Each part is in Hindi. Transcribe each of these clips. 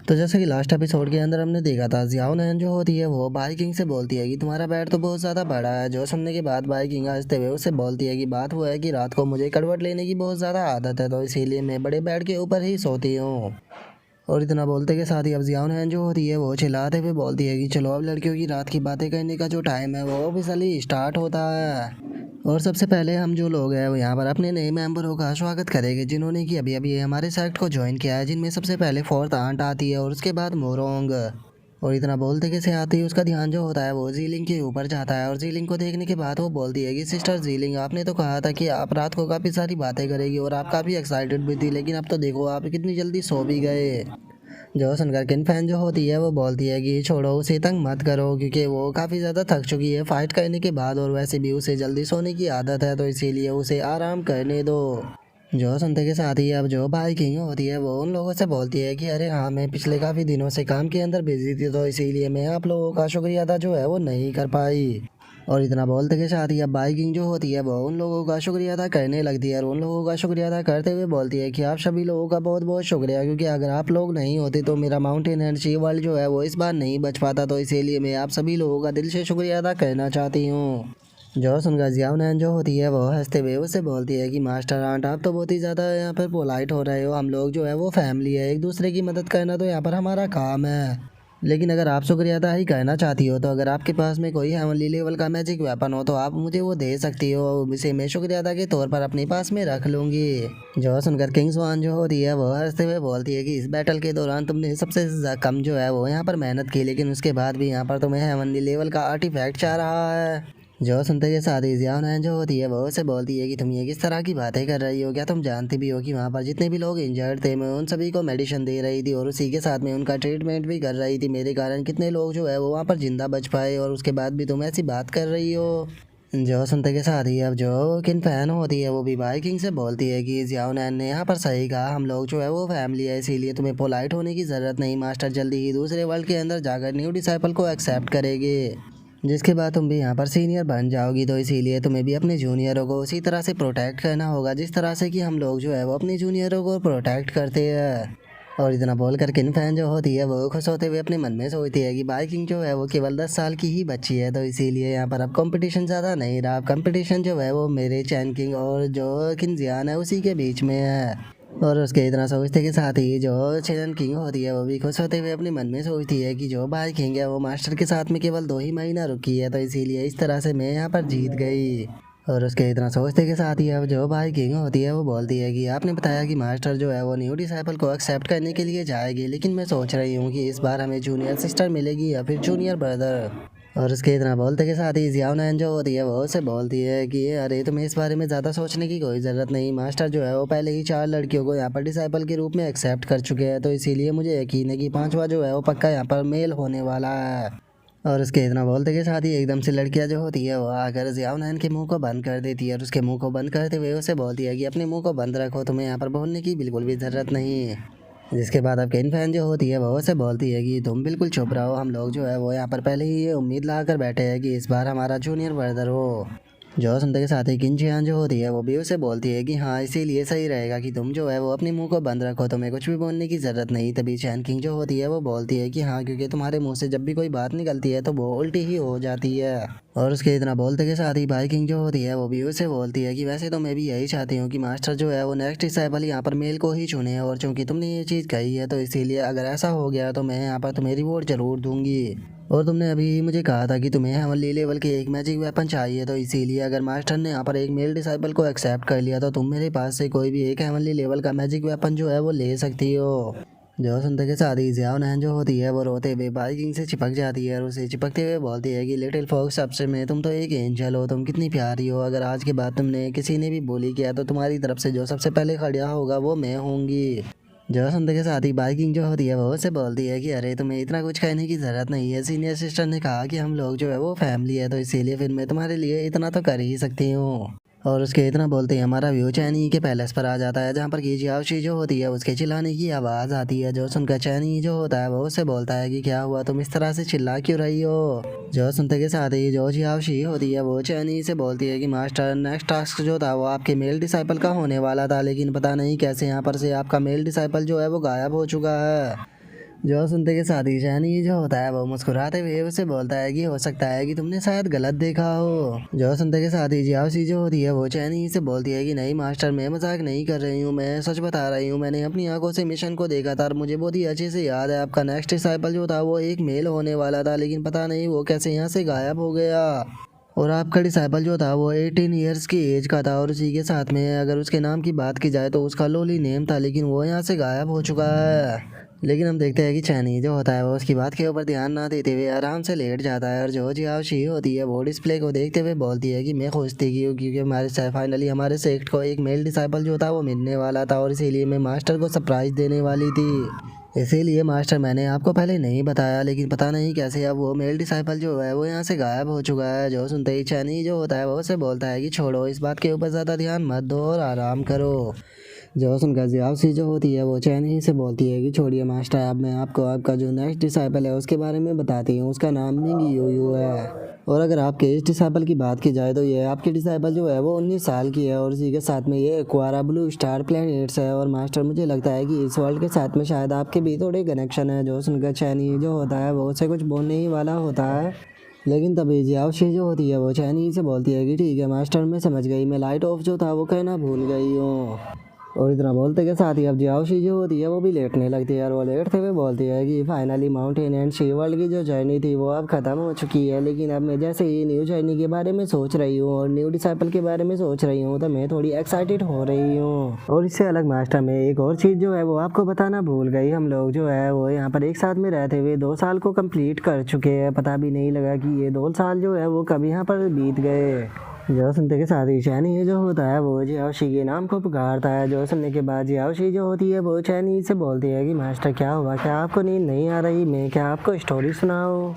तो जैसे कि लास्ट एपिसोड के अंदर हमने देखा था, जियाओ नैन जो होती है वो भाई किंग से बोलती है कि तुम्हारा बेड तो बहुत ज़्यादा बड़ा है। जो सुनने के बाद भाई किंग हंसते हुए उससे बोलती है कि बात वो है कि रात को मुझे करवट लेने की बहुत ज़्यादा आदत है, तो इसीलिए मैं बड़े बेड के ऊपर ही सोती हूँ। और इतना बोलते के साथ ही अब जियाओ नैन जो होती है वो चिल्लाते हुए बोलती है कि चलो अब लड़कियों की रात की बातें करने का जो टाइम है वो ऑफिशियली स्टार्ट होता है। और सबसे पहले हम जो लोग हैं वो यहाँ पर अपने नए मेंबरों का स्वागत करेंगे जिन्होंने कि अभी अभी हमारे सेक्ट को ज्वाइन किया है, जिनमें सबसे पहले फोर्थ आंट आती है और उसके बाद मोरोंग। और इतना बोलते कैसे आती है उसका ध्यान जो होता है वो जीलिंग के ऊपर जाता है, और जीलिंग को देखने के बाद वो बोलती है कि सिस्टर जीलिंग, आपने तो कहा था कि आप रात को काफ़ी सारी बातें करेगी और आप काफ़ी एक्साइटेड भी थी, लेकिन अब तो देखो आप कितनी जल्दी सो भी गए। जो सुनकर किन फैन जो होती है वो बोलती है कि छोड़ो उसे तंग मत करो, क्योंकि वो काफ़ी ज़्यादा थक चुकी है फाइट करने के बाद, और वैसे भी उसे जल्दी सोने की आदत है, तो इसीलिए उसे आराम करने दो। जो सुनते के साथ ही अब जो भाई किंग होती है वो उन लोगों से बोलती है कि अरे हाँ, मैं पिछले काफ़ी दिनों से काम के अंदर बिजी थी, तो इसीलिए मैं आप लोगों का शुक्रिया अदा जो है वो नहीं कर पाई। और इतना बोलते के साथ ही अब बाइकिंग जो होती है वो उन लोगों का शुक्रिया अदा करने लगती है, और उन लोगों का शुक्रिया अदा करते हुए बोलती है कि आप सभी लोगों का बहुत बहुत शुक्रिया, क्योंकि अगर आप लोग नहीं होते तो मेरा माउंटेन एंड शी वर्ल्ड जो है वो इस बार नहीं बच पाता, तो इसीलिए मैं आप सभी लोगों का दिल से शुक्रिया अदा करना चाहती हूँ। जो सुनकर जियाओ नैन जो होती है वो हंसते हुए उससे बोलती है कि मास्टर आंट, आप तो बहुत ही ज़्यादा यहाँ पर पोलाइट हो रहे हो। हम लोग जो है वो फैमिली है, एक दूसरे की मदद करना तो यहाँ पर हमारा काम है। लेकिन अगर आप शुक्रिया अदा ही कहना चाहती हो तो अगर आपके पास में कोई हेवनली लेवल का मैजिक वेपन हो तो आप मुझे वो दे सकती हो, इसे मैं शुक्रिया अदा के तौर पर अपने पास में रख लूँगी। जो सुनकर किंग स्वान जो होती है वो हंसते हुए बोलती है कि इस बैटल के दौरान तुमने सबसे कम जो है वो यहाँ पर मेहनत की, लेकिन उसके बाद भी यहाँ पर तुम्हें हेवनली लेवल का आर्टिफैक्ट चाह रहा है। जो सुनते के साथ ही जियान है जो होती है वो उसे बोलती है कि तुम ये किस तरह की बातें कर रही हो, क्या तुम जानती भी हो कि वहाँ पर जितने भी लोग इंजर्ड थे मैं उन सभी को मेडिसिन दे रही थी और उसी के साथ में उनका ट्रीटमेंट भी कर रही थी, मेरे कारण कितने लोग जो है वो वहाँ पर जिंदा बच पाए, और उसके बाद भी तुम ऐसी बात कर रही हो। जो सुनते के साथ ही अब जो किन फैन होती है वो भी भाई किंग से बोलती है कि जियाओ नैन ने यहाँ पर सही कहा, हम लोग जो है वो फैमिली है, इसीलिए तुम्हें पोलाइट होने की ज़रूरत नहीं। मास्टर जल्दी ही दूसरे वर्ल्ड के अंदर जाकर न्यू डिसाइपल को एक्सेप्ट करेंगे, जिसके बाद तुम भी यहाँ पर सीनियर बन जाओगी, तो इसीलिए तुम्हें भी अपने जूनियरों को उसी तरह से प्रोटेक्ट करना होगा जिस तरह से कि हम लोग जो है वो अपने जूनियरों को प्रोटेक्ट करते हैं। और इतना बोल कर किन फैन जो होती है वो खुश होते हुए अपने मन में सोचती है कि बाइकिंग जो है वो केवल 10 साल की ही बच्ची है, तो इसीलिए यहाँ पर अब कंपटीशन ज़्यादा नहीं रहा। अब कंपटीशन जो है वो मेरे चैन किंग और जो किन जियान है उसी के बीच में है। और उसके इतना सोचते के साथ ही जो चेन किंग होती है वो भी खुश होते हुए अपने मन में सोचती है कि जो भाई किंग है वो मास्टर के साथ में केवल 2 ही महीना रुकी है, तो इसीलिए इस तरह से मैं यहाँ पर जीत गई। और उसके इतना सोचते के साथ ही अब जो भाई किंग होती है वो बोलती है कि आपने बताया कि मास्टर जो है वो न्यू डिसाइपल को एक्सेप्ट करने के लिए जाएगी, लेकिन मैं सोच रही हूँ कि इस बार हमें जूनियर सिस्टर मिलेगी या फिर जूनियर ब्रदर। और उसके इतना बोलते के साथ ही जियाओ नैन जो होती है वो उससे बोलती है कि अरे तुम्हें इस बारे में ज़्यादा सोचने की कोई ज़रूरत नहीं। मास्टर जो है वो पहले ही 4 लड़कियों को यहाँ पर डिसाइपल के रूप में एक्सेप्ट कर चुके हैं, तो इसीलिए मुझे यकीन है कि पांचवा जो है वो पक्का यहाँ पर मेल होने वाला है। और उसके इतना बोलते के साथ ही एकदम से लड़कियां जो होती है वो आकर जियाओ नैन के मुंह को बंद कर देती है, और उसके मुंह को बंद करते हुए उसे बोलती है कि अपने मुंह को बंद रखो, तुम्हें यहाँ पर बोलने की बिल्कुल भी ज़रूरत नहीं है। जिसके बाद अब किन फैन जो होती है वो से बोलती है कि तुम बिल्कुल चुप रहो, हम लोग जो है वो यहाँ पर पहले ही ये उम्मीद लगा कर बैठे हैं कि इस बार हमारा जूनियर ब्रदर हो। जो सुनते के साथ ही किन जियान जो होती है वो भी उसे बोलती है कि हाँ, इसीलिए सही रहेगा कि तुम जो है वो अपने मुंह को बंद रखो, तुम्हें कुछ भी बोलने की ज़रूरत नहीं। तभी चैन किंग जो होती है वो बोलती है कि हाँ, क्योंकि तुम्हारे मुंह से जब भी कोई बात निकलती है तो वो उल्टी ही हो जाती है। और उसके इतना बोलते के साथ ही भाई किंग जो होती है वो भी उसे बोलती है कि वैसे तो मैं भी यही चाहती हूँ कि मास्टर जो है वो नेक्स्ट डिसाइपल यहाँ पर मेल को ही चुने, और चूंकि तुमने ये चीज़ कही है तो इसीलिए अगर ऐसा हो गया तो मैं यहाँ पर तुम्हें रिवॉर्ड जरूर दूंगी। और तुमने अभी मुझे कहा था कि तुम्हें हेवनली लेवल के एक मैजिक वेपन चाहिए, तो इसीलिए अगर मास्टर ने यहाँ पर एक मेल डिसाइपल को एक्सेप्ट कर लिया तो तुम मेरे पास से कोई भी एक हेवनली लेवल का मैजिक वेपन जो है वो ले सकती हो। जो सुनते के साथ ही जियाओ नैन जो होती है वो रोते हुए बाइकिंग से चिपक जाती है, और उसे चिपकते हुए बोलती है कि लिटिल फॉक्स, सबसे में तुम तो एक एंजल हो, तुम कितनी प्यारी हो। अगर आज के बाद तुमने किसी ने भी बोली किया तो तुम्हारी तरफ से जो सबसे पहले खड़ा होगा वो मैं होंगी। जो सुनते के साथ ही बाइकिंग जो होती है वो उसे बोलती है कि अरे तुम्हें इतना कुछ कहने की ज़रूरत नहीं है, सीनियर सिस्टर ने कहा कि हम लोग जो है वो फैमिली है, तो इसीलिए फिर मैं तुम्हारे लिए इतना तो कर ही सकती हूँ। और उसके इतना बोलते ही हमारा व्यू चैनी के पैलेस पर आ जाता है, जहाँ पर की जियाओशी जो होती है उसके चिल्लाने की आवाज़ आती है। जो सुनकर चैनी जो होता है वो उससे बोलता है कि क्या हुआ, तुम इस तरह से चिल्ला क्यों रही हो। जो सुनते के साथ ही जो जियाओशी होती है वो चैनी से बोलती है कि मास्टर, नेक्स्ट टास्क जो था वो आपके मेल डिसाइपल का होने वाला था, लेकिन पता नहीं कैसे यहाँ पर से आपका मेल डिसाइपल जो है वो गायब हो चुका है। जो सुनते के साथ ही शहनी जो होता है वो मुस्कुराते हुए उसे बोलता है कि हो सकता है कि तुमने शायद गलत देखा हो। जो सुनते के साथ ही जियाओशी जो होती है वो चैनी से बोलती है कि नहीं मास्टर, मैं मजाक नहीं कर रही हूँ, मैं सच बता रही हूँ, मैंने अपनी आंखों से मिशन को देखा था और मुझे बहुत ही अच्छे से याद है आपका नेक्स्ट डिसाइपल जो था वो एक मेल होने वाला था, लेकिन पता नहीं वो कैसे यहाँ से गायब हो गया। और आपका डिसाइपल जो था वो 18 ईयर्स की एज का था और उसी के साथ में अगर उसके नाम की बात की जाए तो उसका लोली नेम था, लेकिन वो यहाँ से गायब हो चुका है। लेकिन हम देखते हैं कि चैनी जो होता है वो उसकी बात के ऊपर ध्यान ना देते हुए आराम से लेट जाता है, और जो जियाओशी होती है वो डिस्प्ले को देखते हुए बोलती है कि मैं खुश थी क्योंकि हमारे फाइनली हमारे सेक्ट को एक मेल डिसाइपल जो था वो मिलने वाला था और इसीलिए मैं मास्टर को सरप्राइज देने वाली थी। इसीलिए मास्टर मैंने आपको पहले नहीं बताया, लेकिन पता नहीं कैसे अब वो मेल डिसाइपल जो है वो यहाँ से गायब हो चुका है। जो सुनते ही चैनी जो होता है वो उसे बोलता है कि छोड़ो इस बात के ऊपर ज़्यादा ध्यान मत दो और आराम करो। जो सुनकर जियाओशी जो होती है वो चैनी से बोलती है कि छोड़िए मास्टर, अब मैं आपको आपका जो नेक्स्ट डिसाइपल है उसके बारे में बताती हूँ। उसका नाम मिंग यू यू है, और अगर आपके इस डिसाइपल की बात की जाए तो ये आपकी डिसाइपल जो है वो 19 साल की है और इसी के साथ में ये एक्वारा ब्लू स्टार प्लैनेट्स है। और मास्टर मुझे लगता है कि इस वर्ल्ड के साथ में शायद आपके भी थोड़े कनेक्शन है। जो सुनकर चैनी जो होता है वो उसे कुछ बोलने ही वाला होता है, लेकिन तभी जियाओशी जो होती है वो चैनी से बोलती है कि ठीक है मास्टर, मैं समझ गई, मैं लाइट ऑफ जो था वो कहना भूल गई हूँ। और इतना बोलते के साथ ही अब जियाओशी जो होती है वो भी लेटने लगती है और वो लेटते हुए बोलती है कि finally mountain and she world की जो जर्नी थी वो अब ख़त्म हो चुकी है, लेकिन अब मैं जैसे ही न्यू जर्नी के बारे में सोच रही हूँ और न्यू डिसाइपल के बारे में सोच रही हूँ तो मैं थोड़ी एक्साइटेड हो रही हूँ। और इससे अलग मास्टर में एक और चीज़ जो है वो आपको बताना भूल गई, हम लोग जो है वो यहाँ पर एक साथ में रहते हुए 2 साल को कम्प्लीट कर चुके हैं, पता भी नहीं लगा कि ये 2 साल जो है वो कब यहाँ पर बीत गए। जो सुनते के साथ ही चैनी जो होता है वो जियाओशी के नाम को पुकारता है। जो सुनने के बाद जियाओशी जो होती है वो चैनी से बोलती है कि मास्टर क्या हुआ, क्या आपको नींद नहीं आ रही, मैं क्या आपको स्टोरी सुनाऊं।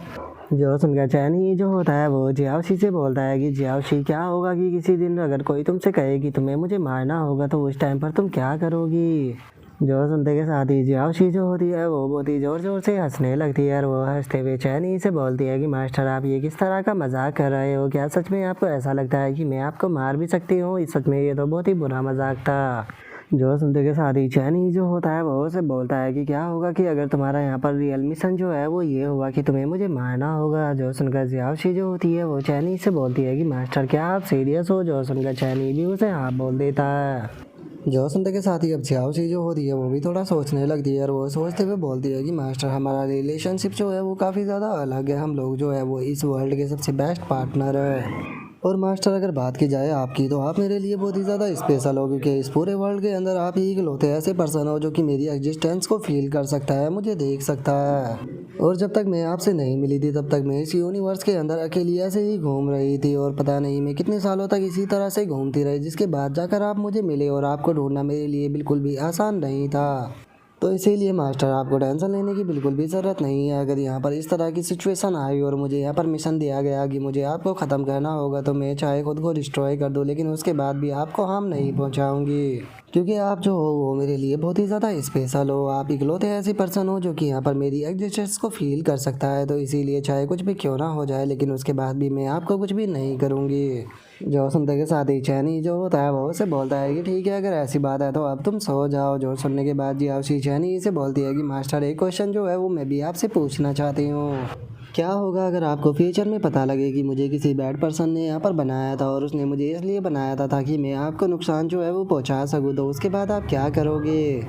जो सुनकर चैनी जो होता है वो जियाओशी से बोलता है कि जियाओशी क्या होगा कि किसी दिन अगर कोई तुमसे कहे कि तुम्हें मुझे मारना होगा तो उस टाइम पर तुम क्या करोगी। जो सुनते के साथ ही जियाओशी जो होती है वो बहुत ही ज़ोर ज़ोर से हंसने लगती है और वो हंसते हुए चैनी से बोलती है कि मास्टर आप ये किस तरह का मजाक कर रहे हो, क्या सच में आपको ऐसा लगता है कि मैं आपको मार भी सकती हूँ, इस सच में ये तो बहुत ही बुरा मजाक था। जो सुनते के साथ ही चैनी जो होता है वो उसे बोलता है कि क्या होगा कि अगर तुम्हारा यहाँ पर रियल मिशन जो है वो ये हुआ कि तुम्हें मुझे मारना होगा। जो सुनकर जियाओशी जो होती है वो चैनी से बोलती है कि मास्टर क्या आप सीरियस हो। जो सुनकर चैनी भी उसे हाँ बोल देता है। जो सुनते के साथ ही अब जियाओशी जो होती है वो भी थोड़ा सोचने लगती है और वो सोचते हुए बोलती है कि मास्टर हमारा रिलेशनशिप जो है वो काफ़ी ज़्यादा अलग है, हम लोग जो है वो इस वर्ल्ड के सबसे बेस्ट पार्टनर है। और मास्टर अगर बात की जाए आपकी तो आप मेरे लिए बहुत ही ज़्यादा स्पेशल हो, क्योंकि इस पूरे वर्ल्ड के अंदर आप ही इकलौते ऐसे पर्सन हो जो कि मेरी एग्जिस्टेंस को फील कर सकता है, मुझे देख सकता है। और जब तक मैं आपसे नहीं मिली थी तब तक मैं इस यूनिवर्स के अंदर अकेली ऐसे ही घूम रही थी और पता नहीं मैं कितने सालों तक इसी तरह से घूमती रही, जिसके बाद जाकर आप मुझे मिले और आपको ढूंढना मेरे लिए बिल्कुल भी आसान नहीं था। तो इसीलिए मास्टर आपको टेंशन लेने की बिल्कुल भी ज़रूरत नहीं है। अगर यहाँ पर इस तरह की सिचुएशन आई और मुझे यहाँ पर मिशन दिया गया कि मुझे आपको ख़त्म करना होगा तो मैं चाहे खुद को डिस्ट्रॉय कर दूँ, लेकिन उसके बाद भी आपको हार्म नहीं पहुँचाऊँगी, क्योंकि आप जो हो वो मेरे लिए बहुत ही ज़्यादा स्पेशल हो। आप इकलौते ऐसे पर्सन हो जो कि यहाँ पर मेरी एग्जिस्टेंस को फील कर सकता है, तो इसीलिए चाहे कुछ भी क्यों ना हो जाए लेकिन उसके बाद भी मैं आपको कुछ भी नहीं करूँगी। जो सुनते के साथ ही चैनी जो होता है वो उसे बोलता है कि ठीक है अगर ऐसी बात है तो अब तुम सो जाओ। जो सुनने के बाद जियाओशी चैनी से बोलती है कि मास्टर एक क्वेश्चन जो है वो मैं भी आपसे पूछना चाहती हूँ, क्या होगा अगर आपको फ्यूचर में पता लगे कि मुझे किसी बैड पर्सन ने यहाँ पर बनाया था और उसने मुझे इसलिए बनाया था ताकि मैं आपको नुकसान जो है वो पहुँचा सकूँ, तो उसके बाद आप क्या करोगे।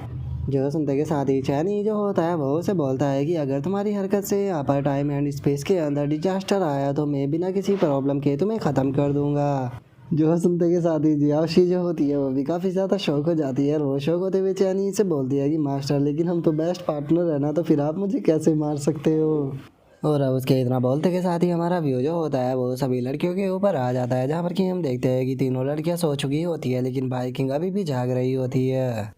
जो सुनते के साथ ही चैनी जो होता है वो उसे बोलता है कि अगर तुम्हारी हरकत से यहाँ पर टाइम एंड स्पेस के अंदर डिजास्टर आया तो मैं बिना किसी प्रॉब्लम के तुम्हें ख़त्म कर दूंगा। जो सुनते के साथ ही जियाओशी जो होती है वो भी काफ़ी ज़्यादा शौक हो जाती है और वो शौक होते हुए चैनी से बोलती है कि मास्टर लेकिन हम तो बेस्ट पार्टनर है ना, तो फिर आप मुझे कैसे मार सकते हो। और अब उसके इतना बोलते के साथ ही हमारा व्यू जो होता है वो सभी लड़कियों के ऊपर आ जाता है, जहाँ पर कि हम देखते हैं कि तीनों लड़कियाँ सो चुकी होती है लेकिन बाइकिंग अभी भी जाग रही होती है।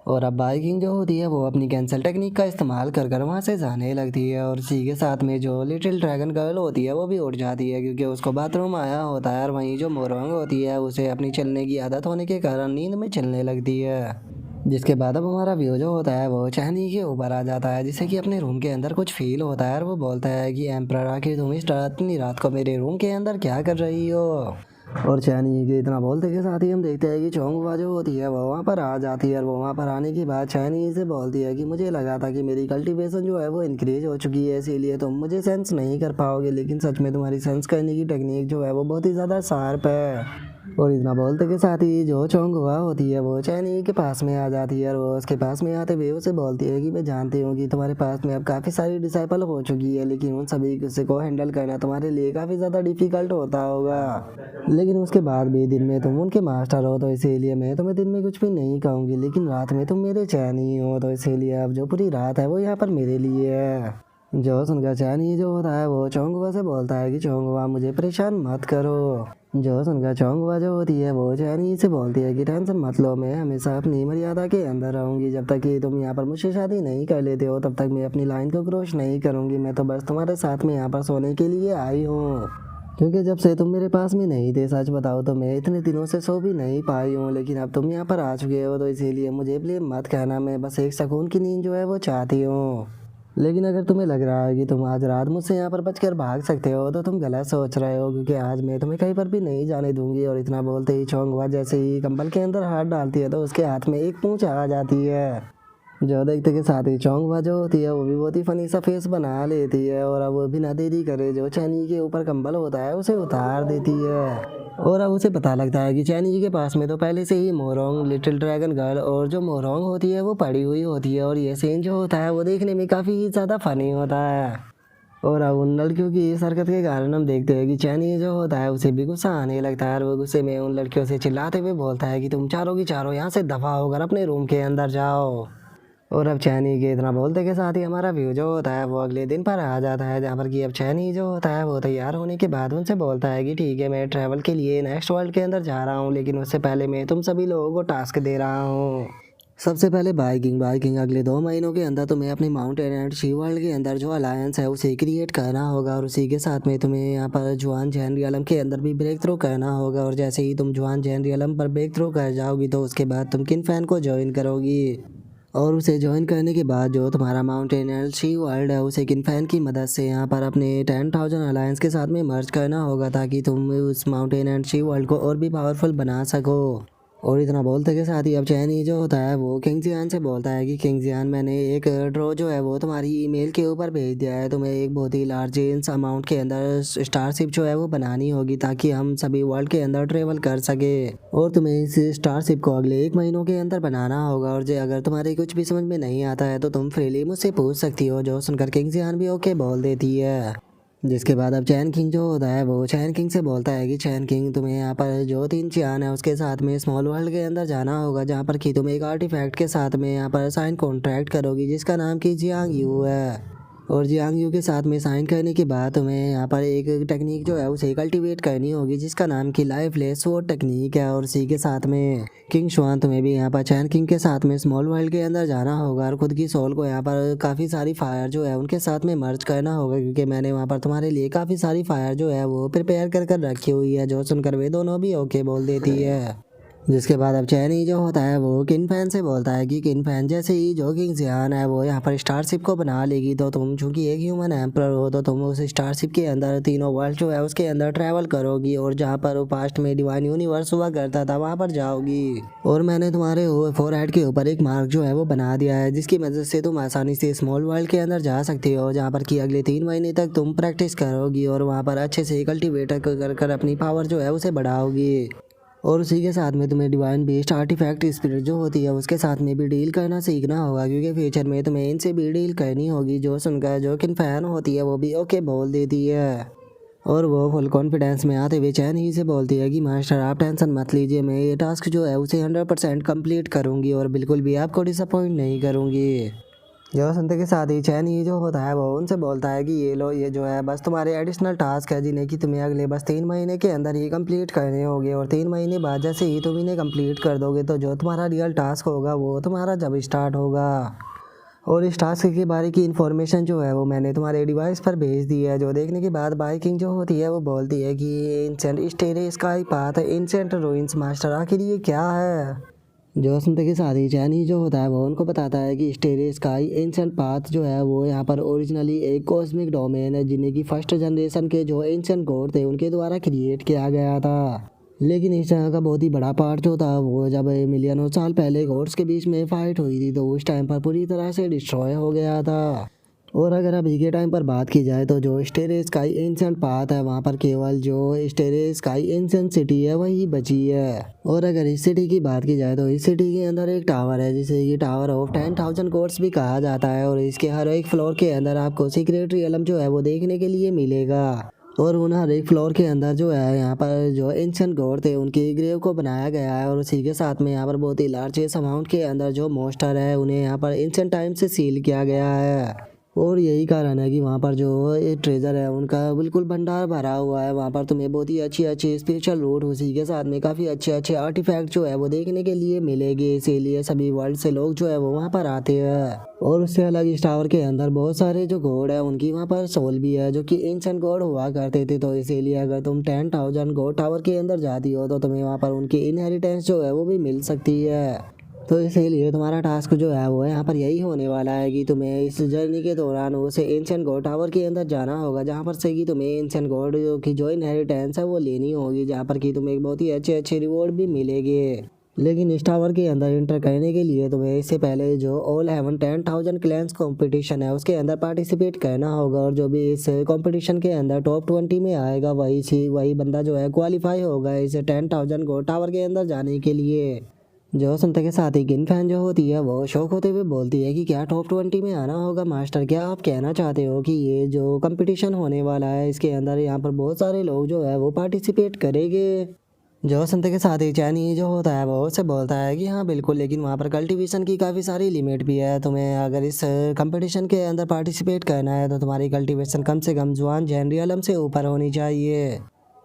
और अब बाइकिंग जो होती है वो अपनी कैंसल टेक्निक का इस्तेमाल कर कर वहाँ से जाने लगती है और इसी के साथ में जो लिटिल ड्रैगन गर्ल होती है वो भी उठ जाती है, क्योंकि उसको बाथरूम आया होता है। और वहीं जो मोरंग होती है उसे अपनी चलने की आदत होने के कारण नींद में चलने लगती है। जिसके बाद अब हमारा व्यू जो होता है वो चैनी के ऊपर आ जाता है, जिससे कि अपने रूम के अंदर कुछ फील होता है और वो बोलता है कि एम्परर आखिर तुम इस रात को मेरे रूम के अंदर क्या कर रही हो। और चैनी के इतना बोलते के साथ ही हम देखते हैं कि चोंगवा जो होती है वो वहाँ पर आ जाती है और वो वहाँ पर आने के बाद चैनी से बोलती है कि मुझे लगा था कि मेरी कल्टीवेशन जो है वो इंक्रीज हो चुकी है, इसीलिए तुम मुझे सेंस नहीं कर पाओगे, लेकिन सच में तुम्हारी सेंस करने की टेक्निक जो है वो बहुत ही ज़्यादा शार्प है। और इतना बोलते के साथ ही जो चोंगवा होती है वो चैनी के पास में आ जाती है और वो उसके पास में आते हुए उसे बोलती है कि मैं जानती हूँ कि तुम्हारे पास में अब काफ़ी सारी डिसाइपल हो चुकी है, लेकिन उन सभी को हैंडल करना तुम्हारे लिए काफ़ी ज़्यादा डिफिकल्ट होता होगा, लेकिन उसके बाद भी दिन में तुम उनके मास्टर हो, तो इसीलिए मैं तुम्हें दिन में कुछ भी नहीं कहूँगी, लेकिन रात में तुम मेरे चैनी हो, तो इसीलिए अब जो पूरी रात है वो यहाँ पर मेरे लिए है। जो सुनकर चैनी जो होता है वो चोंगवा से बोलता है कि चोंगवा मुझे परेशान मत करो। जो सुनकर चोंगवा जो होती है वो चैनी से बोलती है कि टेंशन मत लो, मैं हमेशा अपनी मर्यादा के अंदर रहूंगी, जब तक कि तुम यहाँ पर मुझसे शादी नहीं कर लेते हो तब तक मैं अपनी लाइन को क्रॉस नहीं करूंगी, मैं तो बस तुम्हारे साथ में यहाँ पर सोने के लिए आई हूँ, क्योंकि जब से तुम मेरे पास में नहीं थे सच बताओ तो मैं इतने दिनों से सो भी नहीं पाई हूँ, लेकिन अब तुम यहाँ पर आ चुके हो तो इसीलिए मुझे ब्लेम मत कहना, मैं बस एक सुकून की नींद जो है वो चाहती हूँ। लेकिन अगर तुम्हें लग रहा है कि तुम आज रात मुझसे यहाँ पर बचकर भाग सकते हो तो तुम गलत सोच रहे हो, क्योंकि आज मैं तुम्हें कहीं पर भी नहीं जाने दूंगी। और इतना बोलते ही चोंगवा जैसे ही कंबल के अंदर हाथ डालती है तो उसके हाथ में एक पूंछ आ जाती है। जो देखते के साथ ही चोंगवा जो होती है वो भी बहुत ही फनी सा फेस बना लेती है और अब वो बिना देरी करे जो चैनी के ऊपर कंबल होता है उसे उतार देती है। और अब उसे पता लगता है कि चैनी जी के पास में तो पहले से ही मोरोंग, लिटिल ड्रैगन गर्ल और जो मोरोंग होती है वो पड़ी हुई होती है, और ये सीन जो होता है वो देखने में काफ़ी ज़्यादा फनी होता है। और अब उन लड़कियों की इस हरकत के कारण हम देखते हैं कि चैनी जो होता है उसे भी गुस्सा आने लगता है और वो गुस्से में उन लड़कियों से चिल्लाते हुए बोलता है कि तुम चारों की चारों यहाँ से दफा होकर अपने रूम के अंदर जाओ। और अब चैनी के इतना बोलते के साथ ही हमारा व्यू जो होता है वो अगले दिन पर आ जाता है, जहाँ पर कि अब चैनी जो होता है वो तैयार होने के बाद उनसे बोलता है कि ठीक है मैं ट्रैवल के लिए नेक्स्ट वर्ल्ड के अंदर जा रहा हूँ, लेकिन उससे पहले मैं तुम सभी लोगों को टास्क दे रहा हूँ। सबसे पहले बाइकिंग अगले 2 महीनों के अंदर तुम्हें अपनी माउंटेन एंड शी वर्ल्ड के अंदर जो अलायंस है उसे क्रिएट करना होगा, और उसी के साथ में तुम्हें यहाँ पर जुआन जैन रियलम के अंदर भी ब्रेक थ्रू करना होगा, और जैसे ही तुम जुआन जैन रियलम पर ब्रेक थ्रू कर जाओगी तो उसके बाद तुम किन फैन को ज्वाइन करोगी, और उसे ज्वाइन करने के बाद जो तुम्हारा माउंटेन एंड शी वर्ल्ड है उसे किन फैन की मदद से यहाँ पर अपने 10,000 अलायंस के साथ में मर्ज करना होगा, ताकि तुम उस माउंटेन एंड शी वर्ल्ड को और भी पावरफुल बना सको। और इतना बोलते के साथ ही अब चैनी जो होता है वो किंग जियान से बोलता है कि किंग जियान मैंने एक ड्रॉ जो है वो तुम्हारी ईमेल के ऊपर भेज दिया है, तुम्हें एक बहुत ही लार्ज अमाउंट के अंदर स्टारशिप जो है वो बनानी होगी ताकि हम सभी वर्ल्ड के अंदर ट्रेवल कर सके, और तुम्हें इस स्टारशिप को अगले 1 महीनों के अंदर बनाना होगा, और जो अगर तुम्हारे कुछ भी समझ में नहीं आता है तो तुम फ्रीली मुझसे पूछ सकती हो। जो सुनकर किंग जियान भी ओके बोल देती है। जिसके बाद अब चैन किंग जो होता है वो चैन किंग से बोलता है कि चैन किंग तुम्हें यहाँ पर जो 3 चियान है उसके साथ में स्मॉल वर्ल्ड के अंदर जाना होगा, जहाँ पर कि तुम एक आर्टिफैक्ट के साथ में यहाँ पर साइन कॉन्ट्रैक्ट करोगी जिसका नाम कि जियांग यू है। और जियांग यू के साथ में साइन करने के बाद तुम्हें यहाँ पर एक टेक्निक जो है उसे कल्टीवेट करनी होगी जिसका नाम कि लाइफलेस स्वॉर्ड टेक्निक है, और इसी के साथ में किंग शुआन तुम्हें भी यहाँ पर चैन किंग के साथ में स्मॉल वर्ल्ड के अंदर जाना होगा और खुद की सोल को यहाँ पर काफ़ी सारी फायर जो है उनके साथ में मर्ज करना होगा, क्योंकि मैंने वहाँ पर तुम्हारे लिए काफ़ी सारी फायर जो है वो प्रिपेयर कर रखी हुई है। जो सुनकर वे दोनों भी ओके बोल देती है। जिसके बाद अब चैनी जो होता है वो किन फैन से बोलता है कि किन फैन जैसे ही जो किंग जियान है वो यहाँ पर स्टारशिप को बना लेगी तो तुम चूंकि एक ह्यूमन एम्पर हो तो तुम उस स्टारशिप के अंदर तीनों वर्ल्ड जो है उसके अंदर ट्रैवल करोगी, और जहाँ पर वो पास्ट में डिवाइन यूनिवर्स हुआ करता था वहाँ पर जाओगी। और मैंने तुम्हारे फोरहेड के ऊपर एक मार्क जो है वो बना दिया है जिसकी मदद से तुम आसानी से स्मॉल वर्ल्ड के अंदर जा सकती हो, जहाँ पर कि अगले 3 महीने तक तुम प्रैक्टिस करोगी और वहाँ पर अच्छे से कल्टीवेटर कर अपनी पावर जो है उसे बढ़ाओगी। और उसी के साथ में तुम्हें डिवाइन बेस्ड आर्टिफैक्ट स्पिरिट जो होती है उसके साथ में भी डील करना सीखना होगा, क्योंकि फ्यूचर में तुम्हें इनसे भी डील करनी होगी। जो सुनकर जो किन फैन होती है वो भी ओके बोल देती है, और वो फुल कॉन्फिडेंस में आते हुए चैन ही से बोलती है कि मास्टर आप टेंशन मत लीजिए, मैं ये टास्क जो है उसे 100% कंप्लीट करूँगी और बिल्कुल भी आपको डिसअपॉइंट नहीं करूँगी। जो सुनते के साथ ही चैन ही जो होता है वो उनसे बोलता है कि ये लो ये जो है बस तुम्हारे एडिशनल टास्क है जिन्हें कि तुम्हें अगले बस 3 महीने के अंदर ही कंप्लीट करने होंगे, और 3 महीने बाद जैसे ही तुम इन्हें कंप्लीट कर दोगे तो जो तुम्हारा रियल टास्क होगा वो तुम्हारा जब स्टार्ट होगा। और इस टास्क के बारे की इन्फॉर्मेशन जो है वो मैंने तुम्हारे डिवाइस पर भेज दी है। जो देखने के बाद बाइकिंग जो होती है वो बोलती है कि ancient stare sky path ancient ruins master आखिर ये क्या है। जो सुनते के साथ ही चैनी जो होता है वो उनको बताता है कि स्टेरे स्काई एंशिएंट पाथ जो है वो यहाँ पर ओरिजिनली एक कॉस्मिक डोमेन है जिन्हें की फर्स्ट जनरेशन के जो एंशिएंट गॉड थे उनके द्वारा क्रिएट किया गया था। लेकिन इस तरह का बहुत ही बड़ा पार्ट जो था वो जब मिलियनों साल पहले गॉड्स के बीच में फाइट हुई थी तो उस टाइम पर पूरी तरह से डिस्ट्रॉय हो गया था। और अगर अभी के टाइम पर बात की जाए तो जो स्टेरे स्काई एंशिएंट पाथ है वहाँ पर केवल जो स्टेरे स्काई एंशिएंट सिटी है वही बची है। और अगर इस सिटी की बात की जाए तो इस सिटी के अंदर एक टावर है जिसे ये टावर ऑफ 10,000 कोर्स भी कहा जाता है और इसके हर एक फ्लोर के अंदर आपको सीक्रेट रियलम जो है वो देखने के लिए मिलेगा। और उन हर एक फ्लोर के अंदर जो है यहाँ पर जो एंशिएंट गॉड थे उनके ग्रेव को बनाया गया है और उसी के साथ में यहाँ पर बहुत ही लार्जेस्ट अमाउंट के अंदर जो मोस्टर है उन्हें यहाँ पर एंशिएंट टाइम से सील किया गया है। और यही कारण है कि वहाँ पर जो ये ट्रेजर है उनका बिल्कुल भंडार भरा हुआ है। वहाँ पर तुम्हें बहुत ही अच्छी अच्छी स्पिरिचुअल लूट उसी के साथ में काफ़ी अच्छे अच्छे आर्टिफैक्ट जो है वो देखने के लिए मिलेंगे, इसीलिए सभी वर्ल्ड से लोग जो है वो वहाँ पर आते हैं। और उससे अलग इस टावर के अंदर बहुत सारे जो गॉड है उनकी वहाँ पर सोल भी है जो कि एंशिएंट गॉड हुआ करते थे। तो इसीलिए अगर तुम 10,000 गॉड टावर के अंदर जाती हो तो तुम्हें वहाँ पर उनकी इनहेरिटेंस जो है वो भी मिल सकती है। तो इसीलिए तुम्हारा टास्क जो है वो यहाँ पर यही होने वाला है कि तुम्हें इस जर्नी के दौरान उसे एंशिएंट गॉड टावर के अंदर जाना होगा जहाँ पर से कि तुम्हें एंशिएंट गॉड की जो इनहेरिटेंस है वो लेनी होगी, जहाँ पर कि तुम्हें बहुत ही अच्छे अच्छे रिवॉर्ड भी मिलेंगे। लेकिन इस टावर के अंदर एंटर करने के लिए तुम्हें इससे पहले जो ऑल हेवन 10,000 क्लैंस कंपटीशन है उसके अंदर पार्टिसिपेट करना होगा और जो भी इस कंपटीशन के अंदर टॉप 20 में आएगा वही बंदा जो है क्वालिफाई होगा इस 10,000 गॉड टावर के अंदर जाने के लिए। जो सुनते के साथ ही गिन फैन जो होती है वो शौक होते हुए बोलती है कि क्या टॉप 20 में आना होगा मास्टर, क्या आप कहना चाहते हो कि ये जो कंपटीशन होने वाला है इसके अंदर यहाँ पर बहुत सारे लोग जो है वो पार्टिसिपेट करेंगे। जो सुनते के साथ ही चैनी जो होता है वो उससे बोलता है कि हाँ बिल्कुल, लेकिन वहाँ पर कल्टीवेशन की काफ़ी सारी लिमिट भी है। तुम्हें अगर इस कंपटीशन के अंदर पार्टिसिपेट करना है तो तुम्हारी कल्टीवेशन कम से कम जुआन जैन रियलम से ऊपर होनी चाहिए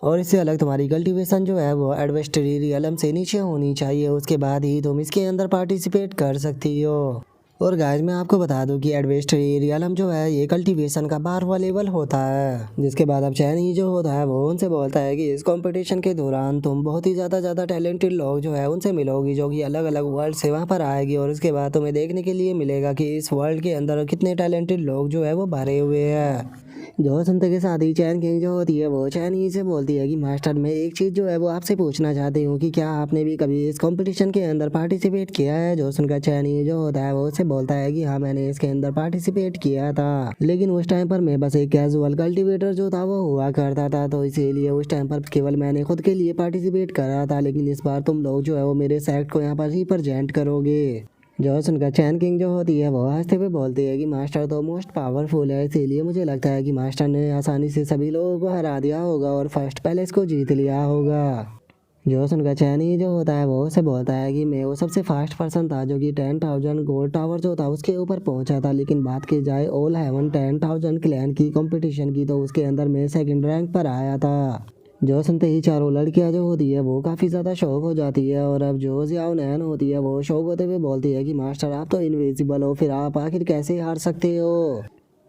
और इससे अलग तुम्हारी कल्टीवेशन जो है वो एडवेस्टरी रियलम से नीचे होनी चाहिए। उसके बाद ही तुम इसके अंदर पार्टिसिपेट कर सकती हो। और गाइस मैं आपको बता दूं कि एडवेस्टरी रियलम जो है ये कल्टीवेशन का 12वां लेवल होता है। जिसके बाद अब चैनी जो होता है वो उनसे बोलता है कि इस कंपटीशन के दौरान तुम बहुत ही ज़्यादा टैलेंटेड लोग जो है उनसे मिलोगी जो कि अलग अलग वर्ल्ड से वहाँ पर आएगी और उसके बाद तुम्हें देखने के लिए मिलेगा कि इस वर्ल्ड के अंदर कितने टैलेंटेड लोग जो है वो भरे हुए हैं। जो सुनते के साथ ही चैन किंग जो होती है वो चैन ही से बोलती है कि मास्टर मैं एक चीज़ जो है वो आपसे पूछना चाहती हूँ कि क्या आपने भी कभी इस कंपटीशन के अंदर पार्टिसिपेट किया है। जो सुनकर चैन ही जो होता है वो उससे बोलता है कि हाँ मैंने इसके अंदर पार्टिसिपेट किया था, लेकिन उस टाइम पर मैं बस एक कैजुअल कल्टिवेटर जो था वो हुआ करता था, तो इसीलिए उस टाइम पर केवल मैंने खुद के लिए पार्टिसिपेट करा था। लेकिन इस बार तुम लोग जो है वो मेरे सेक्ट को यहाँ पर रिप्रेजेंट करोगे। जो सुनकर चैन किंग जो होती है वो हंसते हुए बोलती है कि मास्टर तो मोस्ट पावरफुल है, इसीलिए मुझे लगता है कि मास्टर ने आसानी से सभी लोगों को हरा दिया होगा और फर्स्ट पैलेस को जीत लिया होगा। जो सुनकर चैनी जो होता है वो उसे बोलता है कि मैं वो सबसे फास्ट पर्सन था जो कि 10,000 गोल्ड टावर जो था उसके ऊपर पहुंचा था, लेकिन बात की जाए ऑल हेवन 10,000 क्लैन की कंपटीशन की तो उसके अंदर मैं सेकंड रैंक पर आया था। जो सुनते ही चारों लड़कियां जो होती है वो काफ़ी ज़्यादा शौक हो जाती है और अब जो जियाओ नैन होती है वो शौक होते हुए बोलती है कि मास्टर आप तो इनविजिबल हो, फिर आप आखिर कैसे हार सकते हो।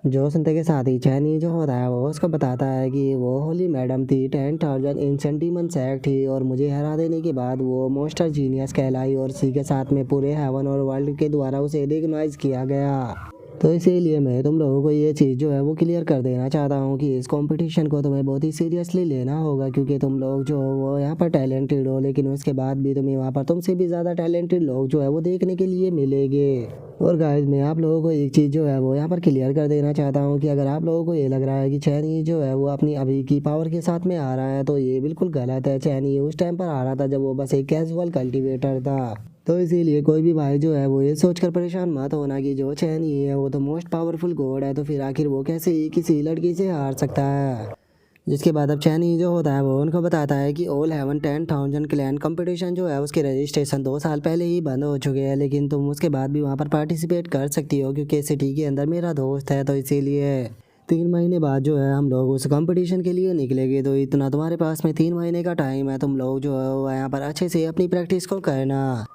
जो सुनते के साथ ही चैनी जो होता है वो उसको बताता है कि वो होली मैडम थी, 10,000 एंशिएंट डीमन सैक थी और मुझे हरा देने के बाद वो मोस्टर जीनियस कहलाई और इसी के साथ में पूरे हेवन और वर्ल्ड के द्वारा उसे रिकॉग्नाइज किया गया। तो इसीलिए मैं तुम लोगों को ये चीज़ जो है वो क्लियर कर देना चाहता हूँ कि इस कंपटीशन को तुम्हें बहुत ही सीरियसली लेना होगा, क्योंकि तुम लोग जो हो वो यहाँ पर टैलेंटेड हो, लेकिन उसके बाद भी तुम्हें वहाँ पर तुमसे भी ज़्यादा टैलेंटेड लोग जो है वो देखने के लिए मिलेंगे। और गाइस मैं आप लोगों को एक चीज़ जो है वो यहाँ पर क्लियर कर देना चाहता हूँ कि अगर आप लोगों को ये लग रहा है कि चैनी जो है वो अपनी अभी की पावर के साथ में आ रहा है तो ये बिल्कुल गलत है। चैनी उस टाइम पर आ रहा था जब वो बस एक कैजुअल कल्टिवेटर था। तो इसीलिए कोई भी भाई जो है वो ये सोचकर परेशान मत होना कि जो चैनी है वो तो मोस्ट पावरफुल गॉड है, तो फिर आखिर वो कैसे ही किसी लड़की से हार सकता है। जिसके बाद अब चैनी जो होता है वो उनको बताता है कि ऑल हेवन 10,000 क्लैन कंपटीशन जो है उसके रजिस्ट्रेशन 2 साल पहले ही बंद हो चुके हैं, लेकिन तुम उसके बाद भी वहाँ पर पार्टिसिपेट कर सकती हो क्योंकि सिटी के अंदर मेरा दोस्त है। तो इसीलिए 3 महीने बाद जो है हम लोग उस कंपटीशन के लिए निकलेंगे। तो इतना तुम्हारे पास में 3 महीने का टाइम है, तुम लोग जो है वो यहाँ पर अच्छे से अपनी प्रैक्टिस को करना।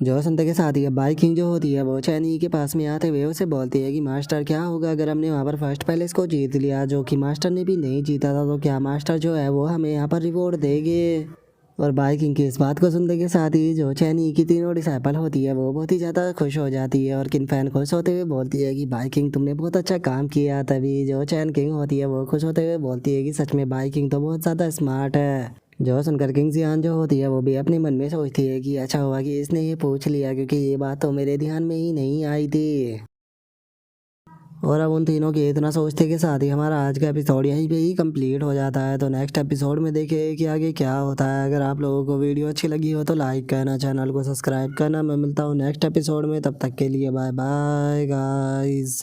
जो संते के साथ ही अब बाइकिंग जो होती है वो चैनी के पास में आते हुए उसे बोलती है कि मास्टर क्या होगा अगर हमने वहाँ पर फर्स्ट पैलेस को जीत लिया, जो कि मास्टर ने भी नहीं जीता था, तो क्या मास्टर जो है वो हमें यहाँ पर रिवॉर्ड देंगे। और बाइकिंग की इस बात को सुनने के साथ ही जो चैनी की तीनों डिसाइपल होती है वो बहुत ही ज़्यादा खुश हो जाती है और किनफैन खुश होते हुए बोलती है कि बाइकिंग तुमने बहुत अच्छा काम किया। तभी जो चैन किंग होती है वो खुश होते हुए बोलती है कि सच में बाइकिंग तो बहुत ज़्यादा स्मार्ट है। जो सुनकर किंग जियान जो होती है वो भी अपने मन में सोचती है कि अच्छा हुआ कि इसने ये पूछ लिया, क्योंकि ये बात तो मेरे ध्यान में ही नहीं आई थी। और अब उन तीनों के इतना सोचते के साथ ही हमारा आज का एपिसोड यहीं पे ही कंप्लीट हो जाता है। तो नेक्स्ट एपिसोड में देखें कि आगे क्या होता है। अगर आप लोगों को वीडियो अच्छी लगी हो तो लाइक करना, चैनल को सब्सक्राइब करना। मैं मिलता हूँ नेक्स्ट एपिसोड में, तब तक के लिए बाय बाय गाइस।